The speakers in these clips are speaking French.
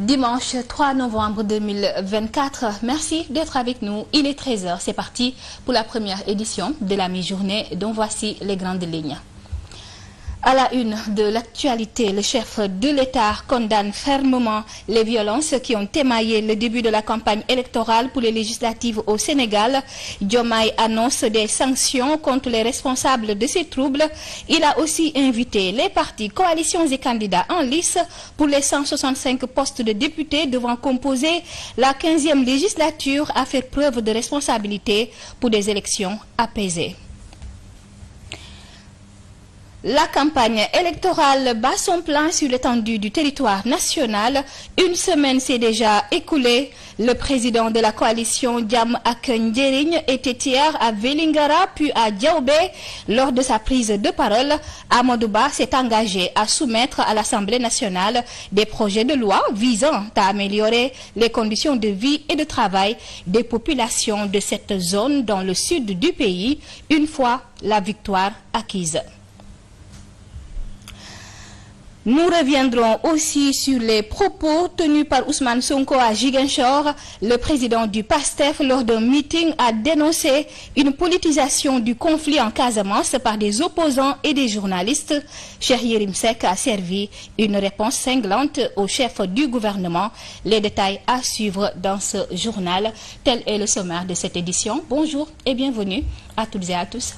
Dimanche 3 novembre 2024. Merci d'être avec nous. Il est 13h. C'est parti pour la première édition de la mi-journée dont voici les grandes lignes. À la une de l'actualité, le chef de l'État condamne fermement les violences qui ont émaillé le début de la campagne électorale pour les législatives au Sénégal. Diomaye annonce des sanctions contre les responsables de ces troubles. Il a aussi invité les partis, coalitions et candidats en lice pour les 165 postes de députés devant composer la 15e législature à faire preuve de responsabilité pour des élections apaisées. La campagne électorale bat son plein sur l'étendue du territoire national. Une semaine s'est déjà écoulée. Le président de la coalition Jàmm ak Njariñ était hier à Vélingara puis à Diaoubé. Lors de sa prise de parole, Amadou Ba s'est engagé à soumettre à l'Assemblée nationale des projets de loi visant à améliorer les conditions de vie et de travail des populations de cette zone dans le sud du pays, une fois la victoire acquise. Nous reviendrons aussi sur les propos tenus par Ousmane Sonko à Ziguinchor. Le président du PASTEF, lors d'un meeting, a dénoncé une politisation du conflit en Casamance par des opposants et des journalistes. Cheikh Yérim Seck a servi une réponse cinglante au chef du gouvernement. Les détails à suivre dans ce journal. Tel est le sommaire de cette édition. Bonjour et bienvenue à toutes et à tous.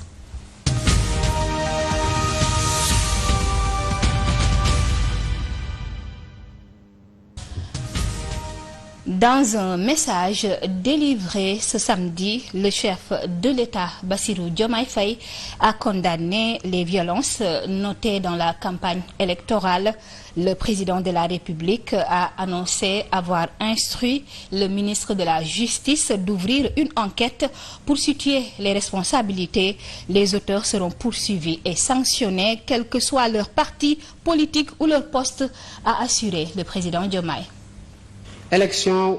Dans un message délivré ce samedi, le chef de l'État, Bassirou Diomaye Faye, a condamné les violences notées dans la campagne électorale. Le président de la République a annoncé avoir instruit le ministre de la Justice d'ouvrir une enquête pour situer les responsabilités. Les auteurs seront poursuivis et sanctionnés, quel que soit leur parti politique ou leur poste, a assuré le président Diomaye. L'élection,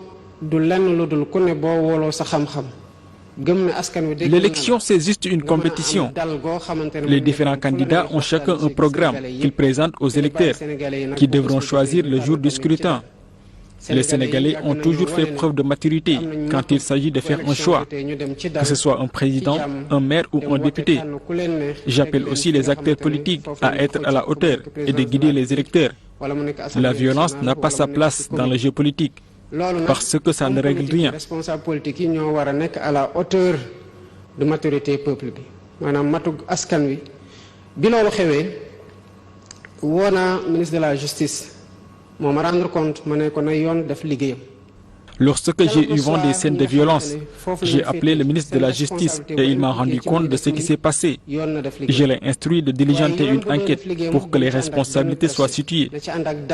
c'est juste une compétition. Les différents candidats ont chacun un programme qu'ils présentent aux électeurs, qui devront choisir le jour du scrutin. Les Sénégalais ont toujours fait preuve de maturité quand il s'agit de faire un choix, que ce soit un président, un maire ou un député. J'appelle aussi les acteurs politiques à être à la hauteur et de guider les électeurs. La violence n'a pas sa place dans le jeu politique, parce que ça ne règle rien. Les responsables politiques ñoo à la hauteur de maturité peuple bi maanaam matug askan wi bi loolu xewee woona ministre de la justice moo ma rendre compte ma ne ko na yoon def liggéeyam. Lorsque j'ai eu vent des scènes de violence, j'ai appelé le ministre de la Justice et il m'a rendu compte de ce qui s'est passé. Je l'ai instruit de diligenter une enquête pour que les responsabilités soient situées.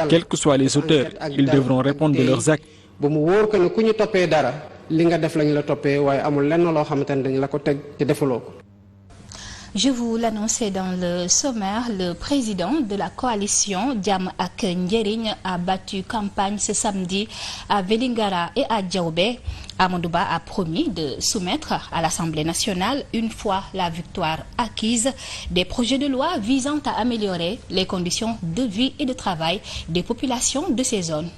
Quels que soient les auteurs, ils devront répondre de leurs actes. Je vous l'annonçais dans le sommaire, le président de la coalition Jàmm ak Njariñ a battu campagne ce samedi à Vélingara et à Diaoubé. Amadou Ba a promis de soumettre à l'Assemblée nationale, une fois la victoire acquise, des projets de loi visant à améliorer les conditions de vie et de travail des populations de ces zones.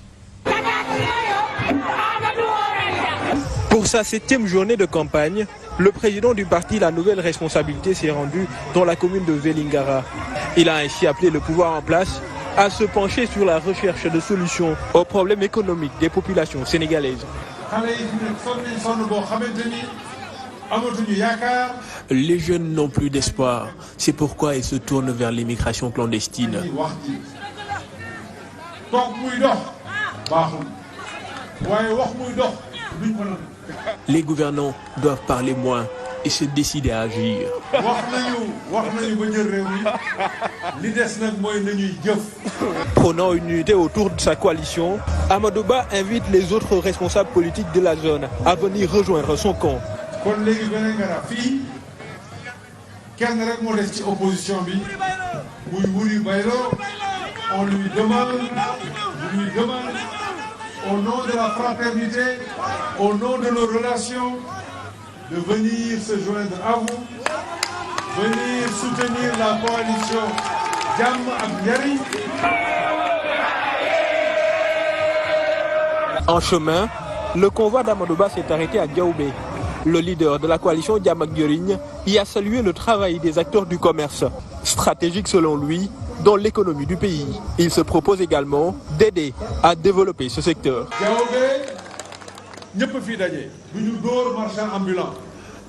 Pour sa 7e journée de campagne, le président du parti La Nouvelle Responsabilité s'est rendu dans la commune de Vélingara. Il a ainsi appelé le pouvoir en place à se pencher sur la recherche de solutions aux problèmes économiques des populations sénégalaises. Les jeunes n'ont plus d'espoir. C'est pourquoi ils se tournent vers l'immigration clandestine. Les gouvernants doivent parler moins et se décider à agir. Prônant une unité autour de sa coalition, Amadou Ba invite les autres responsables politiques de la zone à venir rejoindre son camp. On lui demande, au nom de la fraternité, au nom de nos relations, de venir se joindre à vous, venir soutenir la coalition Jàmm ak Njariñ. En chemin, le convoi d'Amadouba s'est arrêté à Diaoubé. Le leader de la coalition Diamak Diorigne y a salué le travail des acteurs du commerce, stratégique selon lui, dans l'économie du pays. Il se propose également d'aider à développer ce secteur.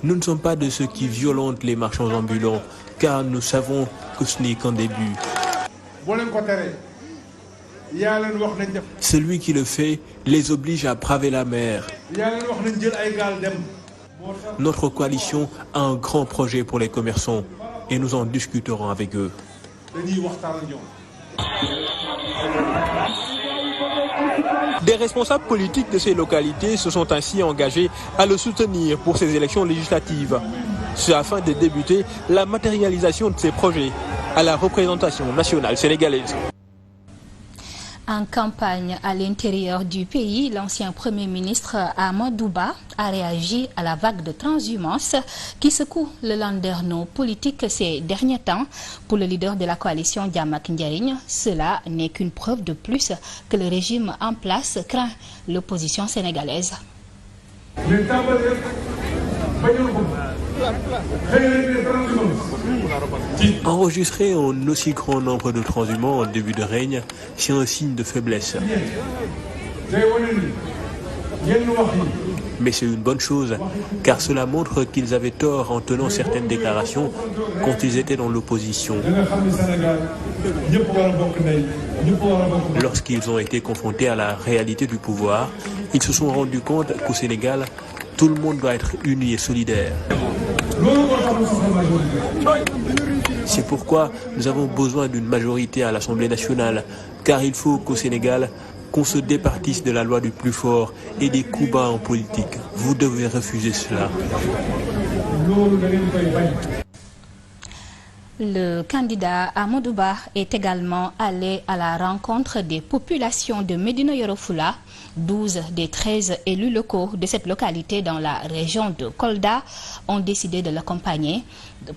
Nous ne sommes pas de ceux qui violentent les marchands ambulants, car nous savons que ce n'est qu'un début. Celui qui le fait les oblige à braver la mer. Notre coalition a un grand projet pour les commerçants et nous en discuterons avec eux. Des responsables politiques de ces localités se sont ainsi engagés à le soutenir pour ces élections législatives. C'est afin de débuter la matérialisation de ces projets à la représentation nationale sénégalaise. En campagne à l'intérieur du pays, l'ancien Premier ministre Amadouba a réagi à la vague de transhumance qui secoue le landerneau politique ces derniers temps. Pour le leader de la coalition Diamak Diorigne, cela n'est qu'une preuve de plus que le régime en place craint l'opposition sénégalaise. Enregistrer un aussi grand nombre de transhumants en début de règne, c'est un signe de faiblesse. Mais c'est une bonne chose, car cela montre qu'ils avaient tort en tenant certaines déclarations quand ils étaient dans l'opposition. Lorsqu'ils ont été confrontés à la réalité du pouvoir, ils se sont rendus compte qu'au Sénégal, tout le monde doit être uni et solidaire. C'est pourquoi nous avons besoin d'une majorité à l'Assemblée nationale, car il faut qu'au Sénégal, qu'on se départisse de la loi du plus fort et des coups bas en politique. Vous devez refuser cela. Le candidat Amadouba est également allé à la rencontre des populations de Médina Yoro Fula. 12 des 13 élus locaux de cette localité dans la région de Kolda ont décidé de l'accompagner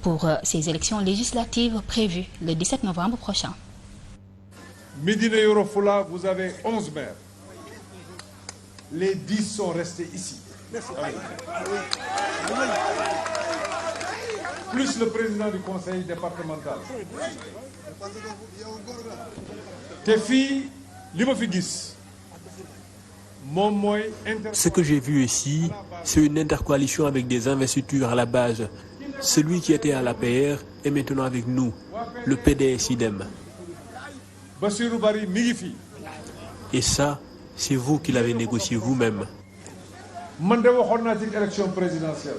pour ces élections législatives prévues le 17 novembre prochain. Médina Yoro Fula, vous avez 11 maires. Les 10 sont restés ici. Plus le président du conseil départemental. Ce que j'ai vu ici, c'est une intercoalition avec des investitures à la base. Celui qui était à l'APR est maintenant avec nous, le PDS idem. Et ça, c'est vous qui l'avez négocié vous-même. Élection présidentielle.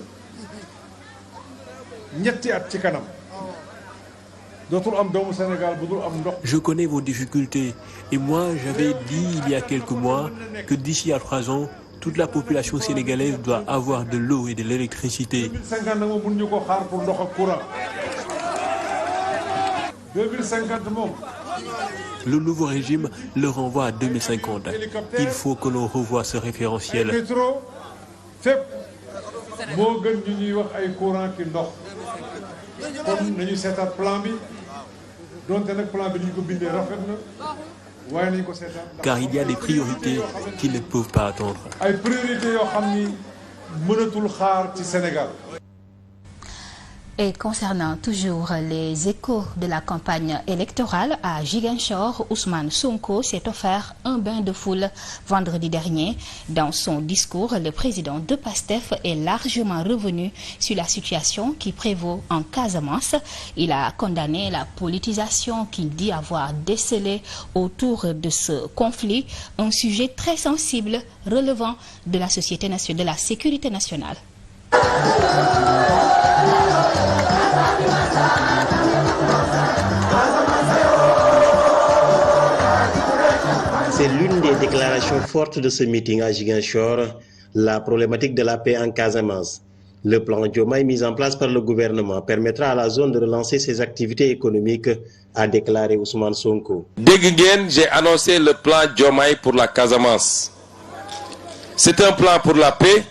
Je connais vos difficultés et moi j'avais dit il y a quelques mois que d'ici à 3 ans, toute la population sénégalaise doit avoir de l'eau et de l'électricité. 2050. Le nouveau régime le renvoie à 2050. Il faut que l'on revoie ce référentiel. Car il y a des priorités qui ne peuvent pas attendre. Et concernant toujours les échos de la campagne électorale à Ziguinchor, Ousmane Sonko s'est offert un bain de foule vendredi dernier. Dans son discours, le président de PASTEF est largement revenu sur la situation qui prévaut en Casamance. Il a condamné la politisation qu'il dit avoir décelée autour de ce conflit, un sujet très sensible relevant de la de la sécurité nationale. C'est l'une des déclarations fortes de ce meeting à Ziguinchor, la problématique de la paix en Casamance. Le plan Diomaye mis en place par le gouvernement permettra à la zone de relancer ses activités économiques, a déclaré Ousmane Sonko. Dès j'ai annoncé le plan Diomaye pour la Casamance. C'est un plan pour la paix,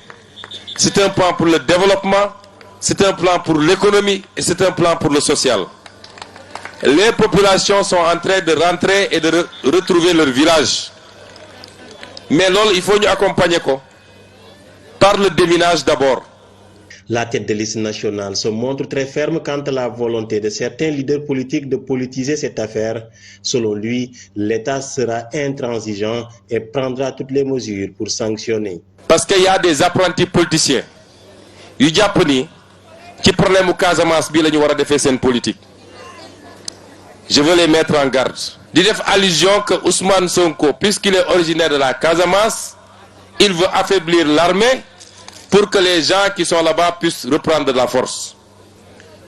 c'est un plan pour le développement, c'est un plan pour l'économie et c'est un plan pour le social. Les populations sont en train de rentrer et de retrouver leur village. mais loolu il faut ñu accompagner ko par le déminage d'abord. La tête de liste nationale se montre très ferme quant à la volonté de certains leaders politiques de politiser cette affaire. Selon lui, l'État sera intransigeant et prendra toutes les mesures pour sanctionner. Parce qu'il y a des apprentis politiciens yu jàpp ni ci problème mu Casamance bii la ñu war a defee seen politique. Je veux les mettre en garde. di def allusion que Ousmane Sonko, puisqu'il est originaire de la Casamance, il veut affaiblir l'armée pour que les gens qui sont là-bas puissent reprendre de la force.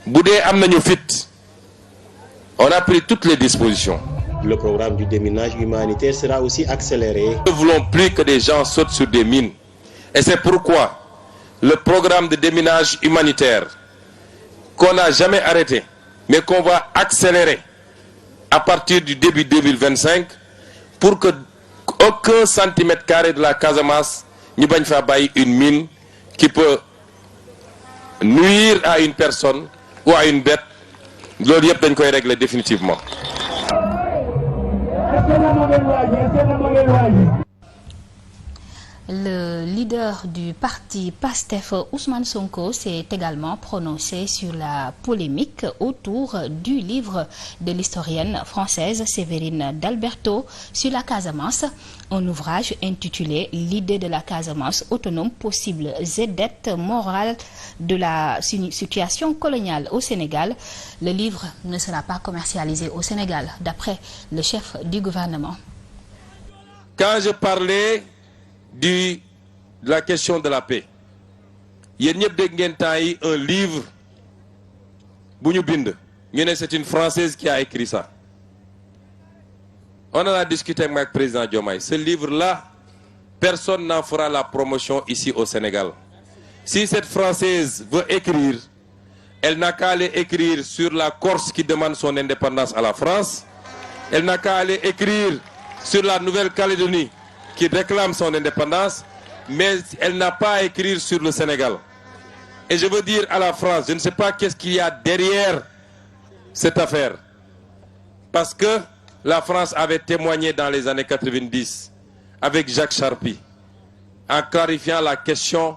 bu dee am nañu fit, on a pris toutes les dispositions. Le programme du déminage humanitaire sera aussi accéléré. Nous ne voulons plus que des gens sautent sur des mines. Et c'est pourquoi le programme de déminage humanitaire qu'on n'a jamais arrêté, mais qu'on va accélérer à partir du début 2025 pour que aucun centimètre carré de la Casamance n'y bagne fa bàyyi une mine qui peut nuire à une personne ou à une bête. Loolu yëpp dañ koy régler définitivement. Le leader du parti PASTEF, Ousmane Sonko, s'est également prononcé sur la polémique autour du livre de l'historienne française Séverine d'Alberto sur la Casamance, un ouvrage intitulé L'idée de la Casamance autonome, possible zedette morale de la situation coloniale au Sénégal. Le livre ne sera pas commercialisé au Sénégal, d'après le chef du gouvernement. Quand je parlais de la question de la paix, yéen ñëpp dégg ngeen temps yi un livre bu ñu bind ñu ne c'est une Française qui a écrit ça. On en a discuté avec le président Diomaye. Ce livre-là, personne n'en fera la promotion ici au Sénégal. Si cette Française veut écrire, elle n'a qu'à aller écrire sur la Corse qui demande son indépendance à la France. Elle n'a qu'à aller écrire sur la Nouvelle-Calédonie qui réclame son indépendance, mais elle n'a pas à écrire sur le Sénégal. Et je veux dire à la France, je ne sais pas qu'est-ce qu'il y a derrière cette affaire. Parce que la France avait témoigné dans les années 90 avec Jacques Charpy en clarifiant la question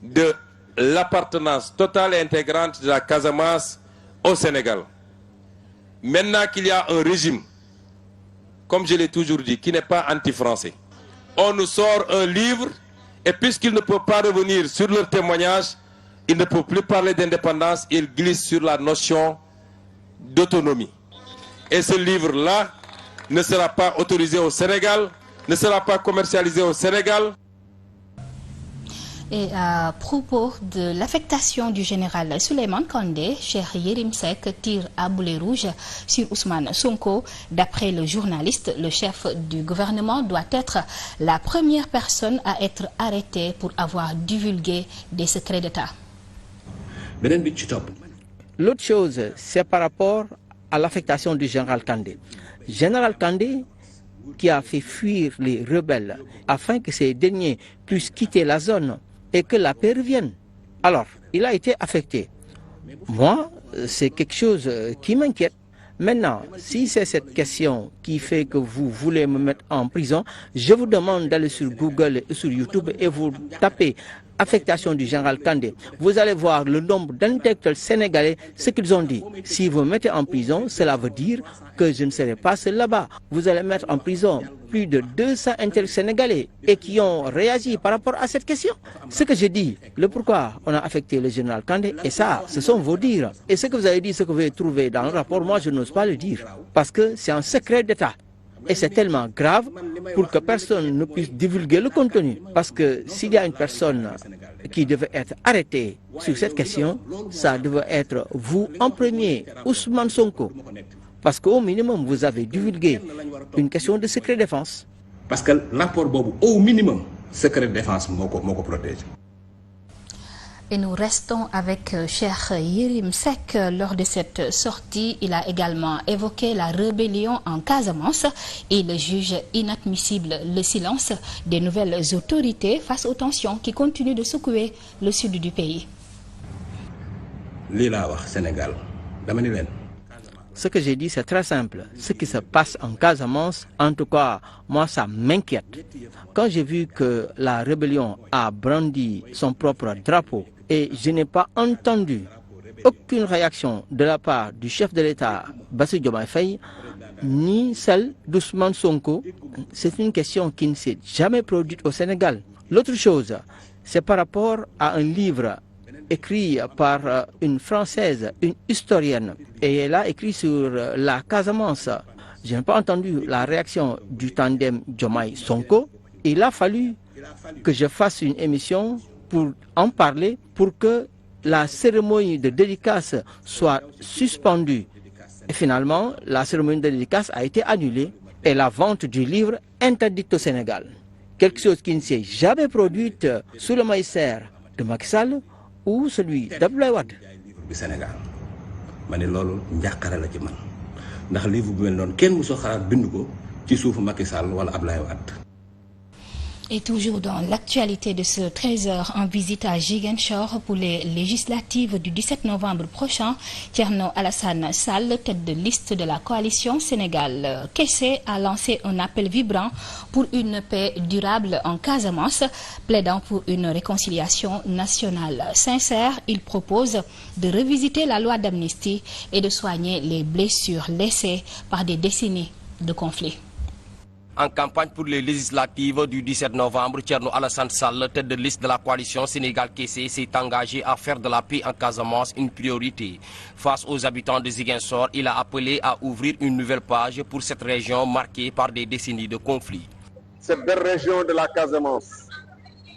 de l'appartenance totale et intégrante de la Casamance au Sénégal. Maintenant qu'il y a un régime, comme je l'ai toujours dit, qui n'est pas anti-français, on nous sort un livre et puisqu'il ne peut pas revenir sur leur témoignage, il ne peut plus parler d'indépendance, il glisse sur la notion d'autonomie. Et ce livre-là ne sera pas autorisé au Sénégal, ne sera pas commercialisé au Sénégal. Et à propos de l'affectation du général Souleymane Kandé, Cheikh Yérim Seck tire à boulet rouge sur Ousmane Sonko. D'après le journaliste, le chef du gouvernement doit être la première personne à être arrêtée pour avoir divulgué des secrets d'État. L'autre chose, c'est par rapport à l'affectation du général Kandé. Général Kandé qui a fait fuir les rebelles afin que ces derniers puissent quitter la zone et que la paix revienne. Alors, il a été affecté. Moi, c'est quelque chose qui m'inquiète. Maintenant, si c'est cette question qui fait que vous voulez me mettre en prison, je vous demande d'aller sur Google et sur YouTube et vous tapez affectation du général Kandé. Vous allez voir le nombre d'intellectuels sénégalais, ce qu'ils ont dit. Si vous me mettez en prison, cela veut dire que je ne serai pas seul là-bas. Vous allez mettre en prison plus de 200 intellectuels sénégalais et qui ont réagi par rapport à cette question. Ce que je dis, le pourquoi on a affecté le général Kandé, et ça, ce sont vos dires. Et ce que vous avez dit, ce que vous avez trouvé dans le rapport, moi je n'ose pas le dire. Parce que c'est un secret d'État. Et c'est tellement grave pour que personne ne puisse divulguer le contenu. Parce que s'il y a une personne qui devait être arrêtée sur cette question, ça devait être vous en premier, Ousmane Sonko. Parce qu'au minimum, vous avez divulgué une question de secret défense. Parce que l'apport Bobo, au minimum, secret défense, moko protège. Et nous restons avec Cheikh Yérim Seck. Lors de cette sortie, il a également évoqué la rébellion en Casamance. Il juge inadmissible le silence des nouvelles autorités face aux tensions qui continuent de secouer le sud du pays. Lii laa wax Sénégal dama ni leen Ce que j'ai dit, c'est très simple. Ce qui se passe en Casamance, en tout cas, moi, ça m'inquiète. Quand j'ai vu que la rébellion a brandi son propre drapeau et je n'ai pas entendu aucune réaction de la part du chef de l'État, Bassirou Diomaye Faye, ni celle d'Ousmane Sonko, c'est une question qui ne s'est jamais produite au Sénégal. L'autre chose, c'est par rapport à un livre écrit par une Française, une historienne, et elle a écrit sur la Casamance. Je n'ai pas entendu la réaction du tandem Diomaye-Sonko. Il a fallu que je fasse une émission pour en parler, pour que la cérémonie de dédicace soit suspendue. Et finalement, la cérémonie de dédicace a été annulée et la vente du livre interdite au Sénégal. Quelque chose qui ne s'est jamais produit sous le magistère de Macky Sall ou celui d'Abdoulaye Wade. du Sénégal ma ne loolu njàqare la ci man ndax livre bu mel noonu kenn mosoo xalaat bind ko ci suufu Macky Sall wala Abdoulaye Wade. Et toujours dans l'actualité de ce 13h en visite à Ziguinchor pour les législatives du 17 novembre prochain, Thierno Alassane Sall, tête de liste de la coalition Sénégal Kessé, a lancé un appel vibrant pour une paix durable en Casamance, plaidant pour une réconciliation nationale sincère. Il propose de revisiter la loi d'amnistie et de soigner les blessures laissées par des décennies de conflits. En campagne pour les législatives du 17 novembre, Thierno Alassane Sall, tête de liste de la coalition Sénégal-Kessé, s'est engagé à faire de la paix en Casamance une priorité. Face aux habitants de Ziguinchor, il a appelé à ouvrir une nouvelle page pour cette région marquée par des décennies de conflits. Cette belle région de la Casamance,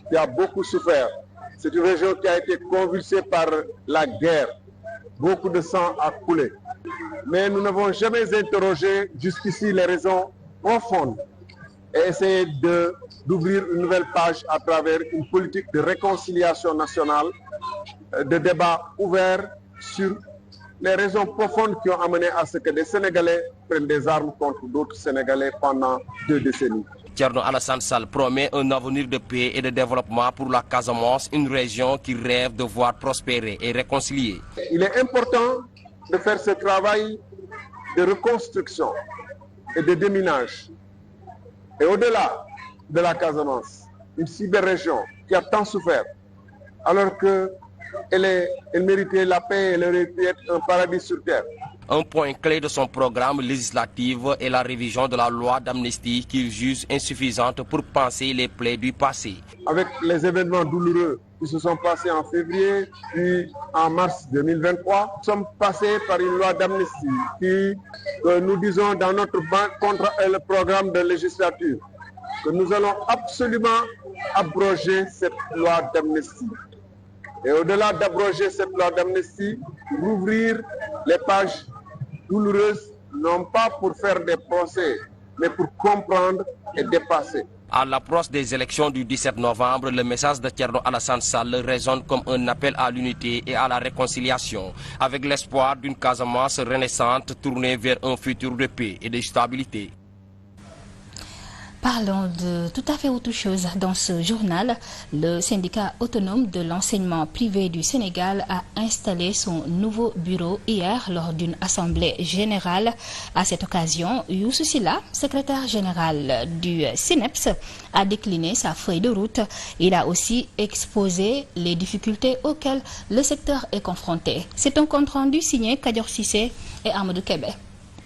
qui a beaucoup souffert, c'est une région qui a été convulsée par la guerre. Beaucoup de sang a coulé. Mais nous n'avons jamais interrogé jusqu'ici les raisons profonde et essayer d'ouvrir une nouvelle page à travers une politique de réconciliation nationale, de débat ouvert sur les raisons profondes qui ont amené à ce que des Sénégalais prennent des armes contre d'autres Sénégalais pendant 2 décennies. Thierno Alassane Sall promet un avenir de paix et de développement pour la Casamance, une région qui rêve de voir prospérer et réconcilier. Il est important de faire ce travail de reconstruction et de déminage. Et au-delà de la Casamance, une si belle région qui a tant souffert, alors qu'elle méritait la paix, elle aurait pu être un paradis sur terre. Un point clé de son programme législatif est la révision de la loi d'amnistie qu'il juge insuffisante pour panser les plaies du passé. Avec les événements douloureux qui se sont passés en février, puis en mars 2023, nous sommes passés par une loi d'amnistie qui, nous disons dans notre contre le programme de législature, que nous allons absolument abroger cette loi d'amnistie. Et au-delà d'abroger cette loi d'amnistie, rouvrir les pages douloureuses, non pas pour faire des procès, mais pour comprendre et dépasser. À l'approche des élections du 17 novembre, le message de Thierno Alassane Sall résonne comme un appel à l'unité et à la réconciliation, avec l'espoir d'une Casamance renaissante tournée vers un futur de paix et de stabilité. Parlons de tout à fait autre chose. Dans ce journal, le syndicat autonome de l'enseignement privé du Sénégal a installé son nouveau bureau hier lors d'une assemblée générale. À cette occasion, Youssou Sylla, secrétaire général du SYNEPS, a décliné sa feuille de route. Il a aussi exposé les difficultés auxquelles le secteur est confronté. C'est un compte-rendu signé Kadior Cissé et Amadou Kébé.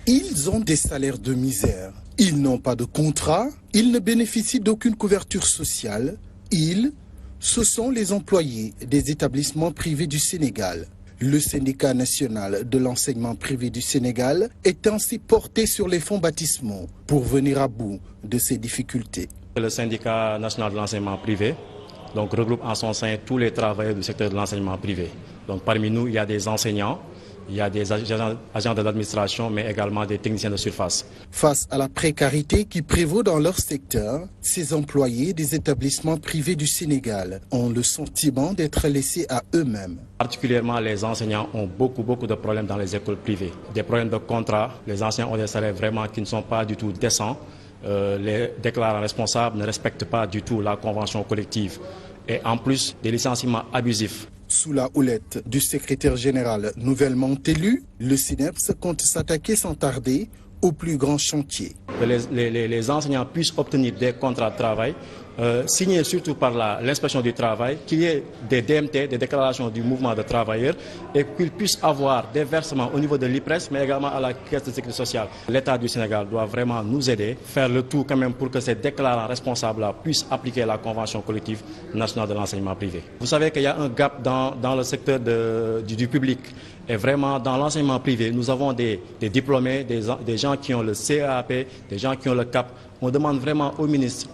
Ils ont des salaires de misère. Ils n'ont pas de contrat, ils ne bénéficient d'aucune couverture sociale. Ce sont les employés des établissements privés du Sénégal. Le syndicat national de l'enseignement privé du Sénégal est ainsi porté sur les fonds baptismaux pour venir à bout de ces difficultés. Le syndicat national de l'enseignement privé regroupe en son sein tous les travailleurs du secteur de l'enseignement privé. Donc parmi nous, il y a des enseignants, il y a des agents de l'administration, mais également des techniciens de surface. Face à la précarité qui prévaut dans leur secteur, ces employés des établissements privés du Sénégal ont le sentiment d'être laissés à eux-mêmes. Particulièrement, les enseignants ont beaucoup de problèmes dans les écoles privées. Des problèmes de contrat, les enseignants ont des salaires vraiment qui ne sont pas du tout décents. Les déclarants responsables ne respectent pas du tout la convention collective. Et en plus, des licenciements abusifs. Sous la houlette du secrétaire général nouvellement élu, le SYNEPS compte s'attaquer sans tarder au plus grand chantier. Que les enseignants puissent obtenir des contrats de travail, signés surtout par l'inspection du travail, qu'il y ait des DMT, des déclarations du mouvement de travailleurs, et qu'ils puissent avoir des versements au niveau de l'IPRES, mais également à la Caisse de sécurité sociale. L'État du Sénégal doit vraiment nous aider, faire le tout quand même pour que ces déclarants responsables-là puissent appliquer la Convention collective nationale de l'enseignement privé. Vous savez qu'il y a un gap dans le secteur du public. Et vraiment, dans l'enseignement privé, nous avons des diplômés, des gens qui ont le CAP, des gens qui ont le CAP. On demande vraiment au ministre,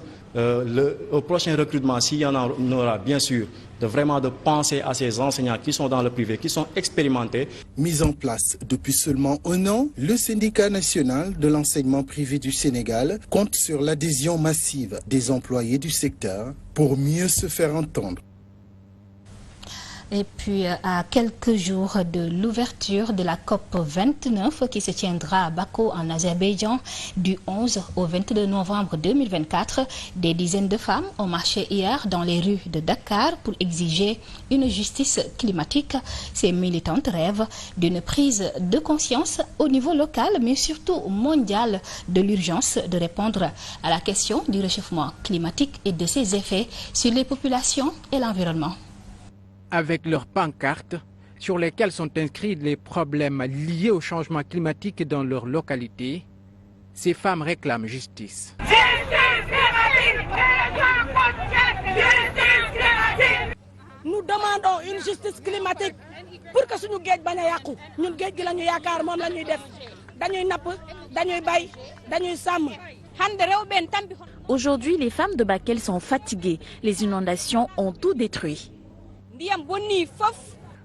au prochain recrutement, s'il y en aura bien sûr, de penser à ces enseignants qui sont dans le privé, qui sont expérimentés. Mis en place depuis seulement un an, le syndicat national de l'enseignement privé du Sénégal compte sur l'adhésion massive des employés du secteur pour mieux se faire entendre. Et puis, à quelques jours de l'ouverture de la COP29 qui se tiendra à Bakou en Azerbaïdjan du 11 au 22 novembre 2024, des dizaines de femmes ont marché hier dans les rues de Dakar pour exiger une justice climatique. Ces militantes rêvent d'une prise de conscience au niveau local, mais surtout mondial, de l'urgence de répondre à la question du réchauffement climatique et de ses effets sur les populations et l'environnement. Avec leurs pancartes sur lesquelles sont inscrits les problèmes liés au changement climatique dans leur localité, ces femmes réclament justice. Nous demandons une justice climatique pour que suñu géej bañ a yàqu ñun géej gi la ñu yaakaar moom la ñuy def dañuy napp dañuy bay dañuy sàmm. Aujourd'hui, les femmes de Bakel sont fatiguées. Les inondations ont tout détruit.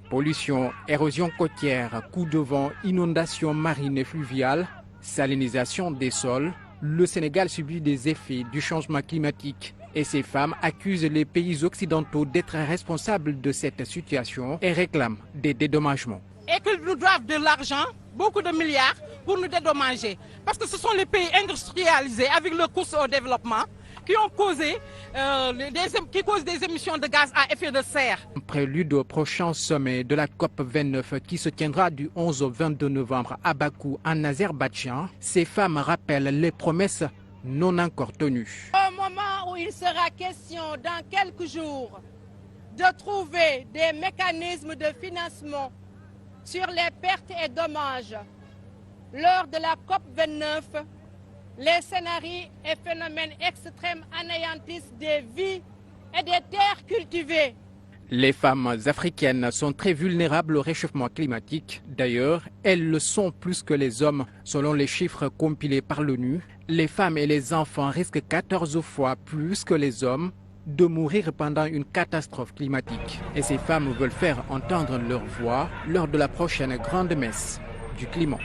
Pollution, érosion côtière, coups de vent, inondations marines et fluviales, salinisation des sols, le Sénégal subit des effets du changement climatique. Et ces femmes accusent les pays occidentaux d'être responsables de cette situation et réclament des dédommagements. Et qu'ils nous doivent de l'argent, beaucoup de milliards, pour nous dédommager. Parce que ce sont les pays industrialisés avec le cours au développement qui ont causé, qui causent des émissions de gaz à effet de serre. Prélude au prochain sommet de la COP29 qui se tiendra du 11 au 22 novembre à Bakou en Azerbaïdjan, ces femmes rappellent les promesses non encore tenues. Au moment où il sera question dans quelques jours de trouver des mécanismes de financement sur les pertes et dommages lors de la COP29, les scénarios et phénomènes extrêmes anéantissent des vies et des terres cultivées. Les femmes africaines sont très vulnérables au réchauffement climatique. D'ailleurs, elles le sont plus que les hommes. Selon les chiffres compilés par l'ONU, les femmes et les enfants risquent 14 fois plus que les hommes de mourir pendant une catastrophe climatique. Et ces femmes veulent faire entendre leur voix lors de la prochaine grande messe du climat.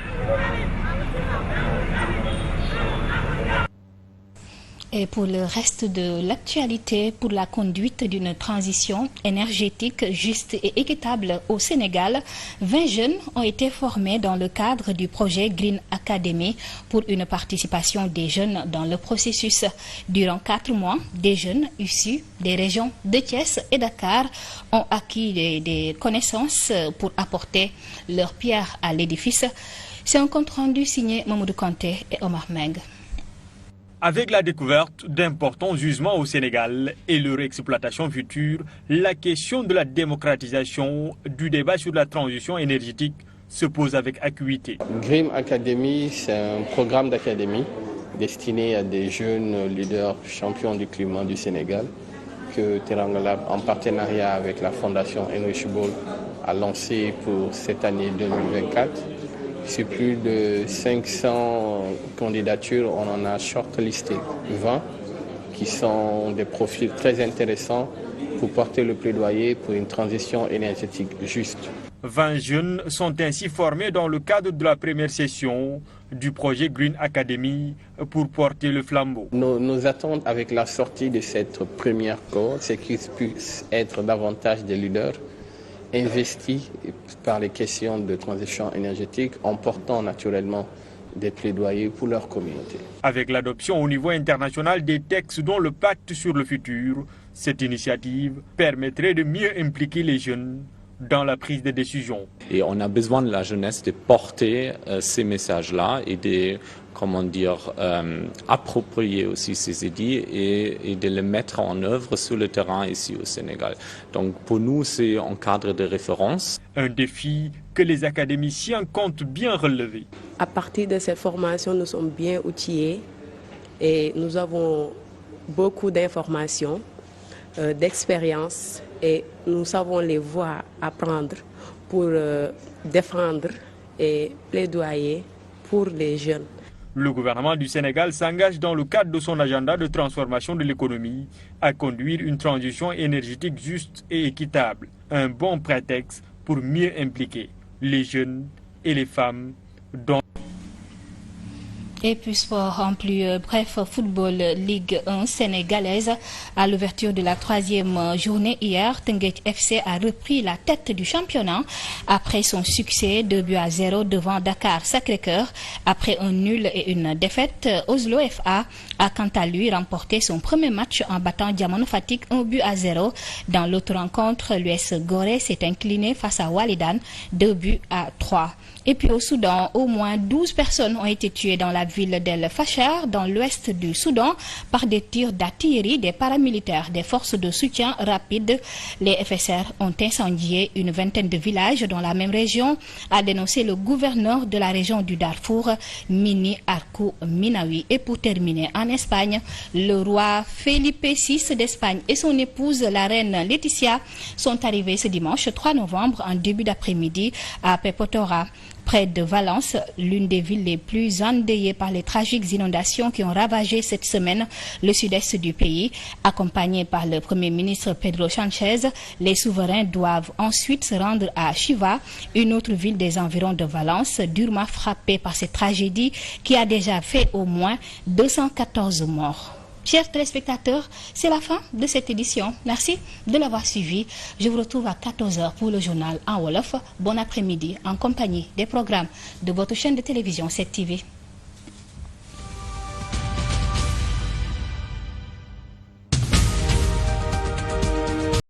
Et pour le reste de l'actualité, pour la conduite d'une transition énergétique juste et équitable au Sénégal, 20 jeunes ont été formés dans le cadre du projet Green Academy pour une participation des jeunes dans le processus. Durant 4 mois, des jeunes issus des régions de Thiès et Dakar ont acquis des connaissances pour apporter leur pierre à l'édifice. C'est un compte rendu signé Mamoudou Kanté et Omar Meng. Avec la découverte d'importants gisements au Sénégal et leur exploitation future, la question de la démocratisation du débat sur la transition énergétique se pose avec acuité. Green Academy, c'est un programme d'académie destiné à des jeunes leaders champions du climat du Sénégal que Teranga Lab, en partenariat avec la Fondation Energy Ball, a lancé pour cette année 2024. Sur plus de 500 candidatures, on en a shortlisté 20 qui sont des profils très intéressants pour porter le plaidoyer pour une transition énergétique juste. 20 jeunes sont ainsi formés dans le cadre de la première session du projet Green Academy pour porter le flambeau. Nos attentes avec la sortie de cette première cohorte, c'est qu'ils puissent être davantage des leaders investis par les questions de transition énergétique en portant naturellement des plaidoyers pour leur communauté. Avec l'adoption au niveau international des textes dont le pacte sur le futur, Cette initiative permettrait de mieux impliquer les jeunes dans la prise de décision. Et on a besoin de la jeunesse de porter ces messages-là et de, approprier aussi ces idées et de les mettre en œuvre sur le terrain ici au Sénégal. Donc pour nous, c'est un cadre de référence. Un défi que les académiciens comptent bien relever. À partir de cette formation, nous sommes bien outillés et nous avons beaucoup d'informations, d'expérience et nous savons les voies à prendre pour défendre et plaidoyer pour les jeunes. Le gouvernement du Sénégal s'engage dans le cadre de son agenda de transformation de l'économie à conduire une transition énergétique juste et équitable. Un bon prétexte pour mieux impliquer les jeunes et les femmes dans... Et puis sport en plus bref, football Ligue 1 sénégalaise. À l'ouverture de la 3e journée hier, Teungueth FC a repris la tête du championnat après son succès 2-0 devant Dakar Sacré-Cœur. Après un nul et une défaite, Oslo FA a quant à lui remporté son premier match en battant Diamano Fatick 1-0. Dans l'autre rencontre, l'US Gorée s'est incliné face à Walidan 2-3. Et puis au Soudan, au moins 12 personnes ont été tuées dans la ville d'El Fasher, dans l'ouest du Soudan, par des tirs d'artillerie des paramilitaires des forces de soutien rapide. Les FSR ont incendié une vingtaine de villages dans la même région, a dénoncé le gouverneur de la région du Darfour, Mini Arkou Minawi. Et pour terminer, en Espagne, le roi Felipe VI d'Espagne et son épouse, la reine Laetitia, sont arrivés ce dimanche 3 novembre en début d'après-midi à Pepotora, près de Valence, l'une des villes les plus endeuillées par les tragiques inondations qui ont ravagé cette semaine le sud-est du pays. Accompagnés par le Premier ministre Pedro Sánchez, les souverains doivent ensuite se rendre à Chiva, une autre ville des environs de Valence, durement frappée par cette tragédie qui a déjà fait au moins 214 morts. Chers téléspectateurs, c'est la fin de cette édition. Merci de l'avoir suivi. Je vous retrouve à 14h pour le journal en Wolof. Bon après-midi en compagnie des programmes de votre chaîne de télévision 7TV.